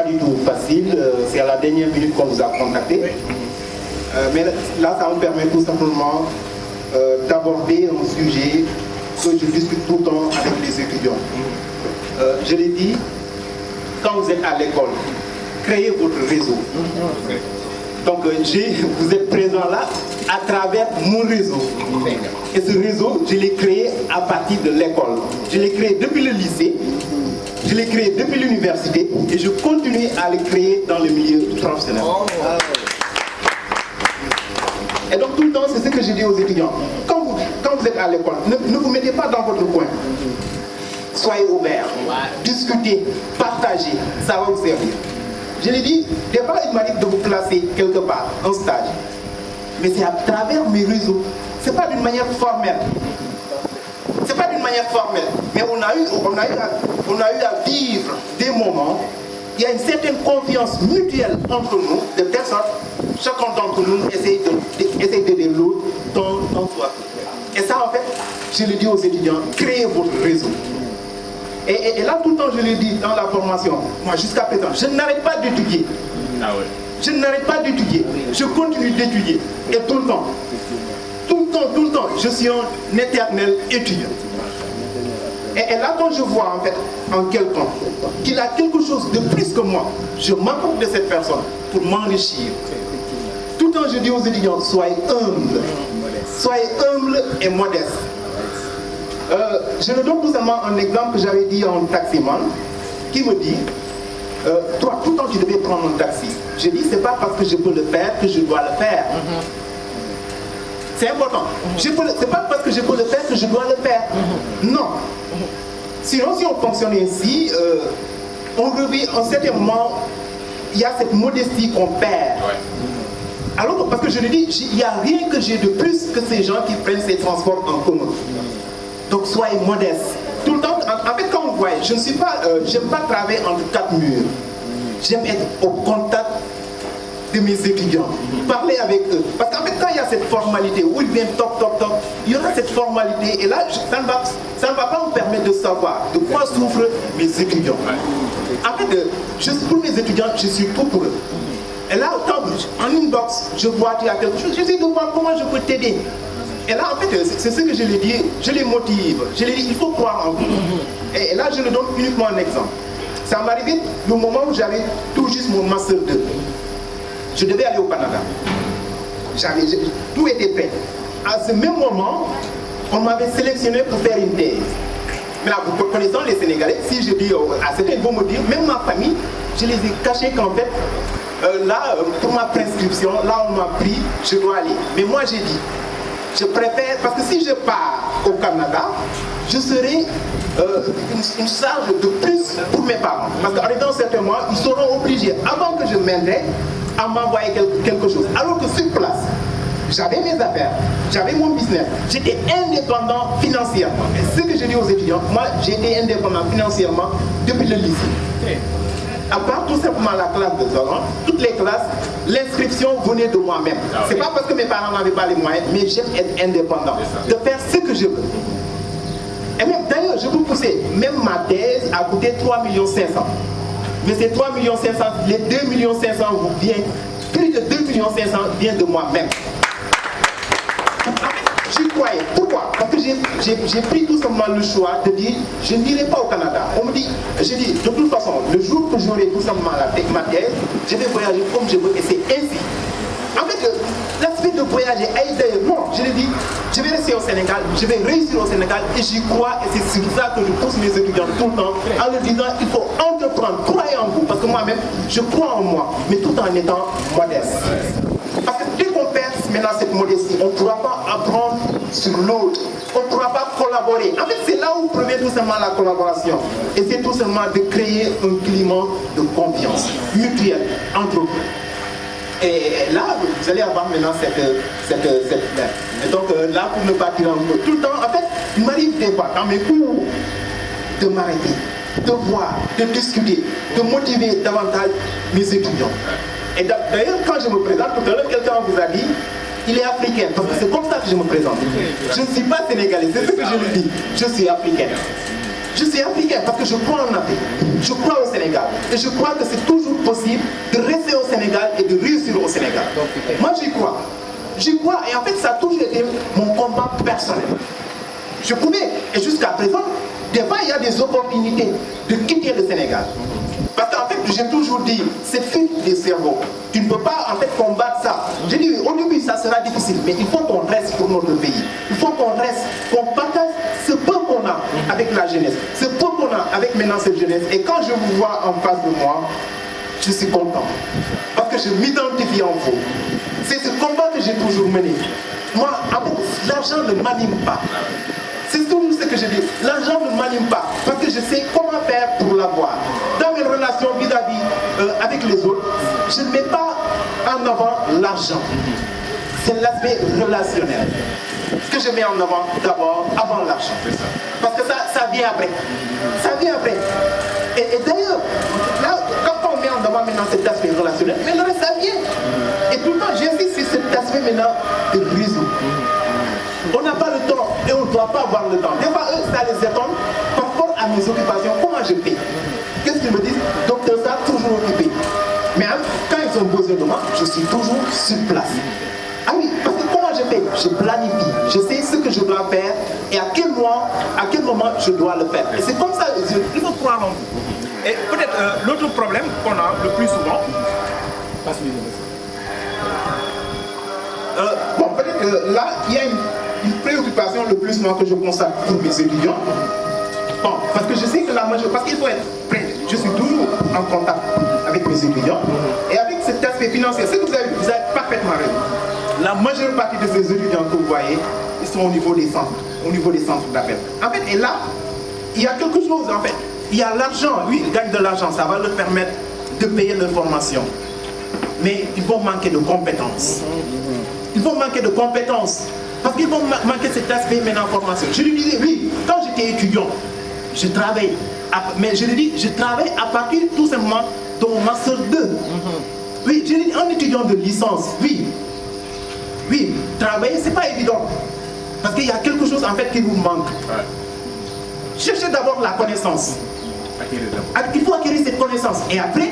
pas du tout facile. C'est à la dernière minute qu'on vous a contacté. Mais là, ça me permet tout simplement d'aborder un sujet que je discute tout le temps avec les étudiants. Je l'ai dit, quand vous êtes à l'école, créez votre réseau. Donc vous êtes présent là à travers mon réseau. Et ce réseau, je l'ai créé à partir de l'école. Je l'ai créé depuis le lycée, je l'ai créé depuis l'université et je continue à le créer dans le milieu professionnel. Et donc tout le temps, c'est ce que je dis aux étudiants. Quand vous êtes à l'école, ne vous mettez pas dans votre coin. Soyez ouverts, discutez, partagez, ça va vous servir. Je l'ai dit, des fois il m'arrive de vous placer quelque part, un stage. Mais c'est à travers mes réseaux. C'est pas d'une manière formelle. C'est pas d'une manière formelle. Mais on a eu à vivre des moments. Il y a une certaine confiance mutuelle entre nous, de telle sorte, chacun d'entre nous essaie d'aider l'autre dans soi. Et ça, en fait, je le dis aux étudiants, créez votre réseau. Et là, tout le temps, je le dis dans la formation, moi, jusqu'à présent, je n'arrête pas d'étudier. Je n'arrête pas d'étudier. Je continue d'étudier. Et tout le temps, je suis un éternel étudiant. Et là, quand je vois, en fait, en quelqu'un qu'il a quelque chose de plus que moi, je m'approche de cette personne pour m'enrichir. Tout le temps, je dis aux étudiants, soyez humbles. Soyez humbles et modestes. Je le donne tout simplement un exemple que j'avais dit à un taximan qui me dit toi, tout le temps tu devais prendre un taxi. Je dis, c'est pas parce que je peux le faire que je dois le faire. C'est important. C'est pas parce que je peux le faire que je dois le faire. Non. Sinon, si on fonctionne ainsi, on revient en certain moment, il y a cette modestie qu'on perd. Alors, parce que je le dis, il n'y a rien que j'ai de plus que ces gens qui prennent ces transports en commun. Donc soyez modestes. Tout le temps, en fait, quand vous voyez, je ne suis pas, j'aime pas travailler entre quatre murs. J'aime être au contact de mes étudiants, parler avec eux. Parce qu'en fait, quand il y a cette formalité où ils viennent toc, il y aura cette formalité et là, ça ne va pas me permettre de savoir de quoi souffrent mes étudiants. En fait, pour mes étudiants, je suis tout pour eux. Et là, en inbox, je vois qu'il y a quelque chose, j'essaie de voir comment je peux t'aider. Et là, en fait, c'est ce que je les dis, je les motive, je les dis, il faut croire en vous. Et là, je le donne uniquement un exemple. Ça m'est arrivé le moment où j'avais tout juste mon Master 2. Je devais aller au Canada. Tout était prêt. À ce même moment, on m'avait sélectionné pour faire une thèse. Mais là, vous connaissez les Sénégalais, si je dis à certains, ils vont me dire, même ma famille, je les ai cachés qu'en fait, là, pour ma prescription, là, on m'a pris, je dois aller. Mais moi, j'ai dit, je préfère, parce que si je pars au Canada, je serai une charge de plus pour mes parents. Parce qu'arrivant un certain moment, ils seront obligés, avant que je m'intègre, à m'envoyer quelque chose. Alors que sur place, j'avais mes affaires, j'avais mon business, j'étais indépendant financièrement. Et ce que je dis aux étudiants, moi j'étais indépendant financièrement depuis le lycée. À part tout simplement la classe de Zoran, toutes les classes, l'inscription venait de moi-même. C'est pas parce que mes parents n'avaient pas les moyens, mais j'aime être indépendant, de faire ce que je veux. Et même d'ailleurs, je vous poussais, même ma thèse a coûté 3,5 millions. Mais ces 3,5 millions, les 2,5 millions vous viennent, plus de 2,5 millions viennent de moi-même. J'y croyais. Pourquoi? Parce que j'ai pris tout simplement le choix de dire, je n'irai pas au Canada. On me dit, j'ai dit, de toute façon, le jour que j'aurai tout simplement ma thèse, je vais voyager comme je veux et c'est ainsi. En fait, l'aspect de voyager, d'ailleurs, non, je l'ai dit, je vais rester au Sénégal, je vais réussir au Sénégal et j'y crois et c'est sur ça que je pousse mes étudiants tout le temps en leur disant, il faut entreprendre, croyez en vous, parce que moi-même, je crois en moi, mais tout en étant modeste. Parce que dès qu'on perd maintenant cette modestie, on ne pourra pas apprendre sur l'autre, on ne pourra pas collaborer. En fait, c'est là où provient tout simplement la collaboration. Et c'est tout simplement de créer un climat de confiance mutuelle entre vous. Et là, vous allez avoir maintenant cette et donc là, pour ne pas tirer en gros, tout le temps, en fait, il m'arrive des fois, dans mes cours, de m'arrêter, de voir, de discuter, de motiver davantage mes étudiants. Et d'ailleurs, quand je me présente, tout à l'heure, quelqu'un vous a dit, il est africain, parce que c'est comme ça que je me présente. Je ne suis pas sénégalais, c'est ce que je lui dis, je suis africain. Je suis africain parce que je crois en Afrique. Je crois au Sénégal. Et je crois que c'est toujours possible de rester au Sénégal et de réussir au Sénégal. Moi, j'y crois. J'y crois et en fait, ça a toujours été mon combat personnel. Je pouvais, et jusqu'à présent, des fois, il y a des opportunités de quitter le Sénégal. Parce qu'en fait, j'ai toujours dit, c'est fuite des cerveaux. Tu ne peux pas en fait combattre ça. J'ai dit, au début, ça sera difficile, mais il faut qu'on reste pour notre pays. Il faut qu'on reste, qu'on partage ce peu qu'on a avec la jeunesse, ce peu qu'on a avec maintenant cette jeunesse. Et quand je vous vois en face de moi, je suis content. Parce que je m'identifie en vous. C'est ce combat que j'ai toujours mené. Moi, en fait, l'argent ne m'anime pas. C'est tout ce que je dis. L'argent ne m'anime pas parce que je sais comment faire pour l'avoir. Dans mes relations vis-à-vis avec les autres, je ne mets pas en avant l'argent. C'est l'aspect relationnel. Ce que je mets en avant d'abord, avant l'argent. Parce que ça vient après. Ça vient après. Et d'ailleurs, là, quand on met en avant maintenant cet aspect relationnel, mais le reste, ça vient. Et tout le temps, j'insiste sur cet aspect maintenant de réseau. On n'a pas le temps et on ne doit pas avoir le temps. Des fois, eux, ça les étonne par rapport à mes occupations. Comment je paye? Qu'est-ce qu'ils me disent? Docteur, ça, toujours occupé. Mais quand ils ont besoin de moi, je suis toujours sur place. Ah oui, parce que comment je paye? Je planifie. Je sais ce que je dois faire et à quel moment je dois le faire. Et c'est comme ça, il faut croire en vous. Et peut-être l'autre problème qu'on a le plus souvent, bon, peut-être là, il y a une préoccupation le plus souvent que je constate pour mes étudiants. Bon, parce que je sais que la majorité, parce qu'il faut être prêt, je suis toujours en contact avec mes étudiants. Et avec cet aspect financier, ce que vous avez parfaitement raison. La majeure partie de ces étudiants que vous voyez, ils sont au niveau des centres d'appel. En fait, et là, il y a quelque chose, en fait. Il y a l'argent, oui, ils gagnent de l'argent, ça va leur permettre de payer leur formation. Mais ils vont manquer de compétences. Ils vont manquer de compétences. Parce qu'ils vont manquer cet aspect maintenant formation. Je lui disais, oui, quand j'étais étudiant, je travaille. Mais je lui dis, je travaille à partir tout simplement de mon master 2. Oui, je lui dis, un étudiant de licence, oui. Oui, travailler, c'est pas évident. Parce qu'il y a quelque chose en fait qui vous manque. Cherchez d'abord la connaissance. Il faut acquérir cette connaissance. Et après,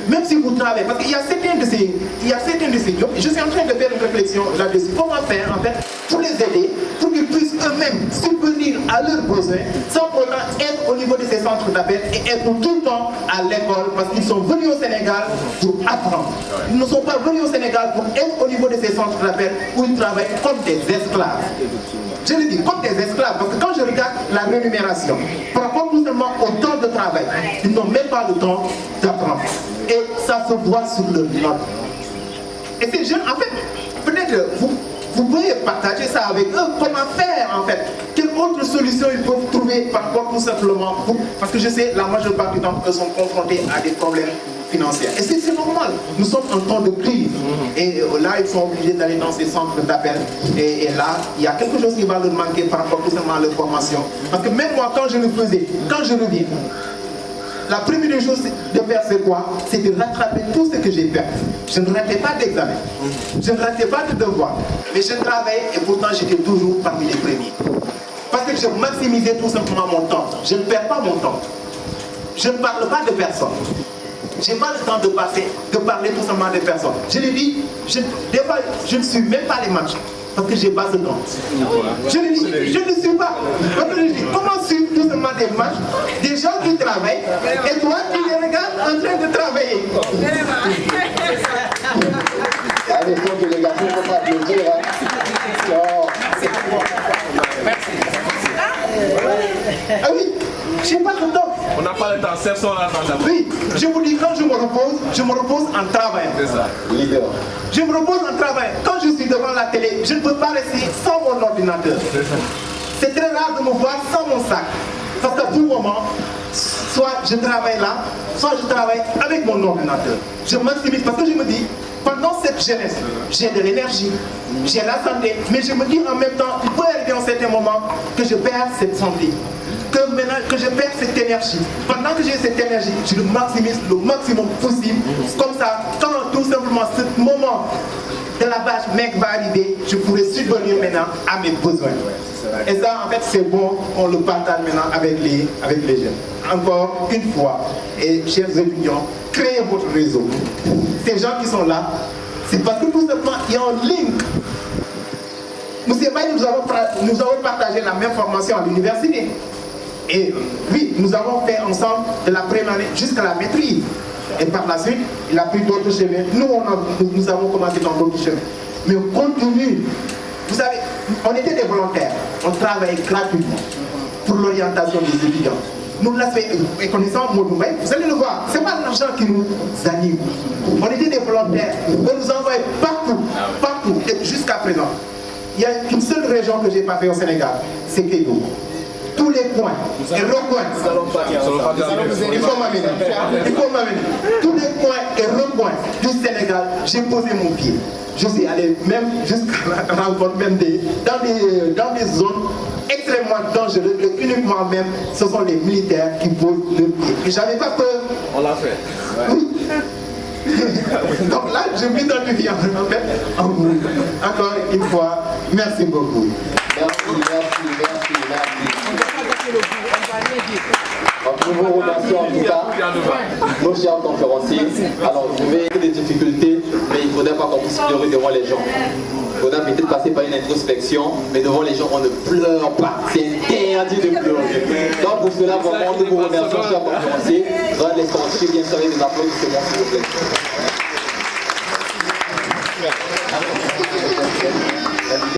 même si vous travaillez, parce qu'il y a certains de ces jobs, je suis en train de faire une réflexion là-dessus. Comment faire en fait pour les aider, pour qu'ils puissent eux-mêmes subvenir à leurs besoins, sans pourtant être au niveau de ces centres d'appel et être tout le temps à l'école, parce qu'ils sont venus au Sénégal pour apprendre. Ils ne sont pas venus au Sénégal pour être au niveau de ces centres d'appel où ils travaillent comme des esclaves. Je le dis, comme des esclaves, parce que quand je regarde la rémunération, par rapport tout simplement au temps de travail, ils n'ont même pas le temps d'apprendre. Et ça se voit sur leur note. Et ces jeunes, en fait, peut-être vous pouvez partager ça avec eux, comment faire en fait, quelle autre solution ils peuvent trouver par rapport tout simplement, parce que je sais, la majeure partie du temps, eux sont confrontés à des problèmes financiers. Et c'est normal, nous sommes en temps de crise. Et là, ils sont obligés d'aller dans ces centres d'appel. Et là, il y a quelque chose qui va leur manquer par rapport tout simplement à leur formation. Parce que même moi, quand je le faisais, quand je reviens, la première des choses de faire, c'est quoi? C'est de rattraper tout ce que j'ai fait. Je ne ratais pas d'examen. Je ne ratais pas de devoir. Mais je travaillais et pourtant j'étais toujours parmi les premiers. Parce que je maximisais tout simplement mon temps. Je ne perds pas mon temps. Je ne parle pas de personne. Je n'ai pas le temps de parler tout simplement de personnes. Je lui dis, des fois, je ne suis même pas les matchs. Parce que je n'ai pas ce temps. Je lui dis, je ne suis pas. Parce que je lui dis, comment suivre tout simplement des matchs, des gens qui travaillent, et toi qui les regardes en train de travailler. Allez, donc les garçons, il ne faut pas applaudir. Ah oui, je n'ai pas le temps. on n'a pas le temps, serre-toi là dans ta. Oui, je vous dis, quand je me repose en travaillant. C'est ça. Leader. Je me repose en travaillant. Quand je suis devant la télé, je ne peux pas rester sans mon ordinateur. C'est très rare de me voir sans mon sac. Parce qu'à tout moment, soit je travaille là, soit je travaille avec mon ordinateur. Je maximise parce que je me dis, pendant cette jeunesse, j'ai de l'énergie, j'ai la santé, mais je me dis en même temps, il peut arriver en certain moment que je perds cette santé. Que maintenant que je perds cette énergie, pendant que j'ai cette énergie, je le maximise le maximum possible. Comme ça, quand tout simplement ce moment de la vache mec va arriver, je pourrai subvenir maintenant à mes besoins. Et ça, en fait, c'est bon, on le partage maintenant avec les jeunes. Encore une fois, et chers étudiants, créez votre réseau. Ces gens qui sont là, c'est parce que tout simplement, il y a un link. Monsieur Baye, nous avons partagé la même formation à l'université. Et oui, nous avons fait ensemble de la première année jusqu'à la maîtrise. Et par la suite, il a pris d'autres chemins. Nous avons commencé dans d'autres chemins. Mais on continue. Vous savez, on était des volontaires. On travaillait gratuitement pour l'orientation des étudiants. Nous l'avons fait, et connaissant Modoumbay, vous allez le voir, ce n'est pas l'argent qui nous anime. On était des volontaires. On nous envoyait partout, et jusqu'à présent. Il y a une seule région que je n'ai pas fait au Sénégal, c'est Kédougou. Tous les coins et recoins. Il faut m'amener. Tous les coins et recoins du Sénégal, j'ai posé mon pied. Je suis allé même jusqu'à la rencontre, même dans des zones extrêmement dangereuses, et uniquement même, ce sont les militaires qui posent le pied. Et j'avais pas peur. On l'a fait. Oui. Donc là, je m'identifie en fait en vous. Encore une fois, merci beaucoup. Merci. Nous vous remercions en tout cas, nos chers conférenciers. Alors, vous avez des difficultés, mais il ne faudrait pas qu'on puisse pleurer devant les gens. Il faudrait peut-être passer par une introspection, mais devant les gens, on ne pleure pas. C'est interdit de pleurer. Donc, pour cela, vraiment, nous vous remercions, chers conférenciers. Vous allez les sortir, bien sûr, des applaudissements, s'il vous plaît.